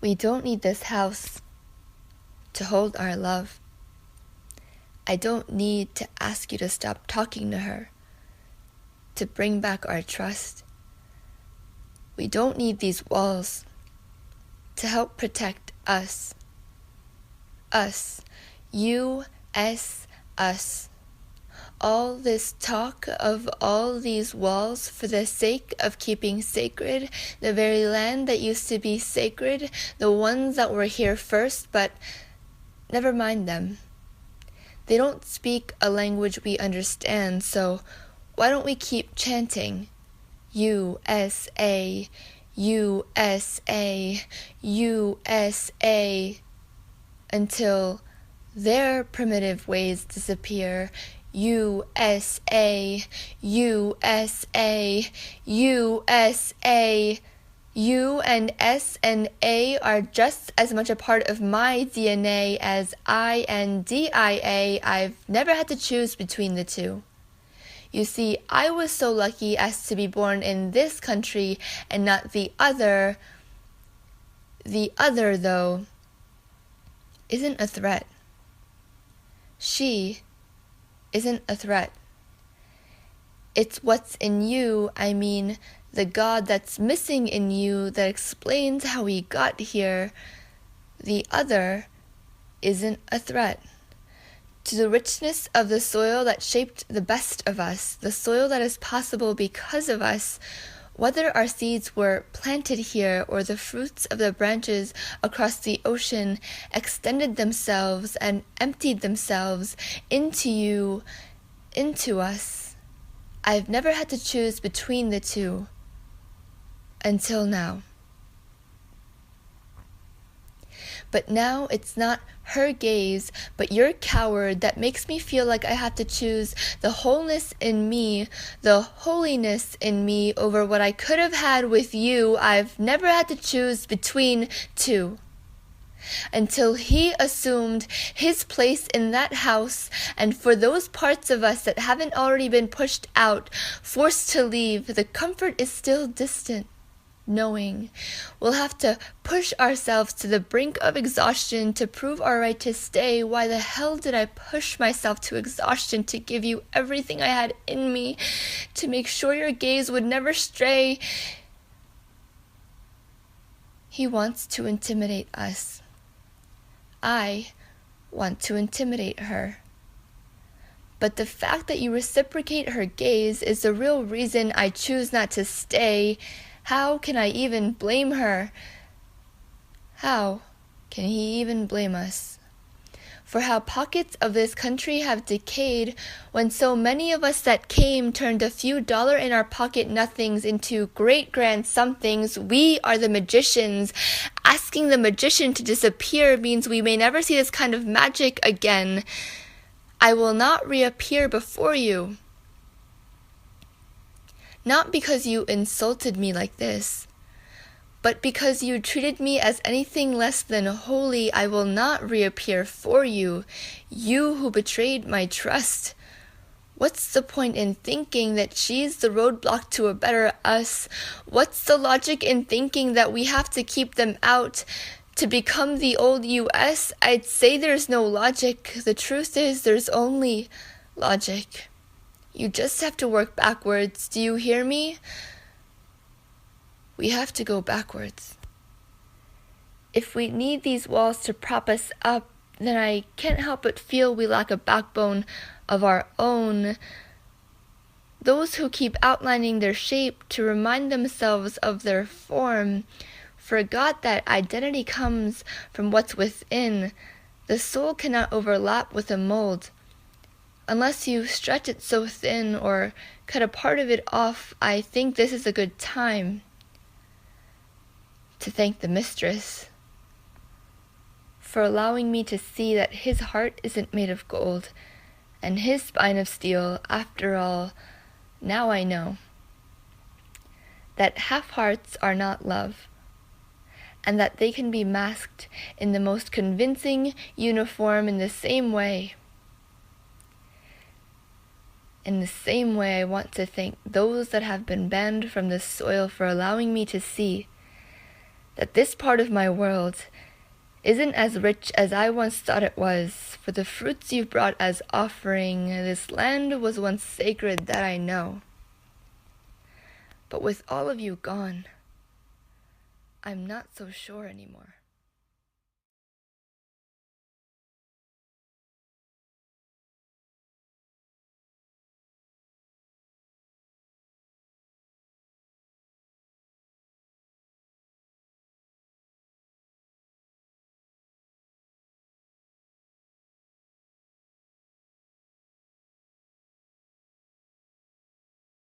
We don't need this house to hold our love. I don't need to ask you to stop talking to her, to bring back our trust. We don't need these walls to help protect us. Us. U-S, us. All this talk of all these walls for the sake of keeping sacred the very land that used to be sacred, the ones that were here first, but never mind them. They don't speak a language we understand, so why don't we keep chanting? USA, USA, USA, until their primitive ways disappear. USA, USA, USA. U and S and A are just as much a part of my DNA as I and DIA. I've never had to choose between the two. You see, I was so lucky as to be born in this country and not the other. The other, though, isn't a threat. She isn't a threat. It's what's in you, I mean, the God that's missing in you that explains how we got here. The other isn't a threat. To the richness of the soil that shaped the best of us, the soil that is possible because of us, whether our seeds were planted here or the fruits of the branches across the ocean extended themselves and emptied themselves into you, into us. I've never had to choose between the two. Until now. But now it's not her gaze, but your coward that makes me feel like I have to choose the wholeness in me, the holiness in me over what I could have had with you. I've never had to choose between two. Until he assumed his place in that house, and for those parts of us that haven't already been pushed out, forced to leave, the comfort is still distant. Knowing we'll have to push ourselves to the brink of exhaustion to prove our right to stay. Why the hell did I push myself to exhaustion to give you everything I had in me, to make sure your gaze would never stray? He wants to intimidate us. I want to intimidate her. But the fact that you reciprocate her gaze is the real reason I choose not to stay. How can I even blame her? How can he even blame us? For how pockets of this country have decayed when so many of us that came turned a few dollar in our pocket nothings into great grand somethings. We are the magicians. Asking the magician to disappear means we may never see this kind of magic again. I will not reappear before you. Not because you insulted me like this, but because you treated me as anything less than holy. I will not reappear for you, you who betrayed my trust. What's the point in thinking that she's the roadblock to a better us? What's the logic in thinking that we have to keep them out to become the old US? I'd say there's no logic. The truth is there's only logic. You just have to work backwards. Do you hear me? We have to go backwards. If we need these walls to prop us up, then I can't help but feel we lack a backbone of our own. Those who keep outlining their shape to remind themselves of their form forgot that identity comes from what's within. The soul cannot overlap with a mold. Unless you stretch it so thin or cut a part of it off, I think this is a good time to thank the mistress for allowing me to see that his heart isn't made of gold and his spine of steel. After all, now I know that half-hearts are not love, and that they can be masked in the most convincing uniform in the same way. In the same way, I want to thank those that have been banned from this soil for allowing me to see that this part of my world isn't as rich as I once thought it was, for the fruits you've brought as offering, this land was once sacred, that I know. But with all of you gone, I'm not so sure anymore.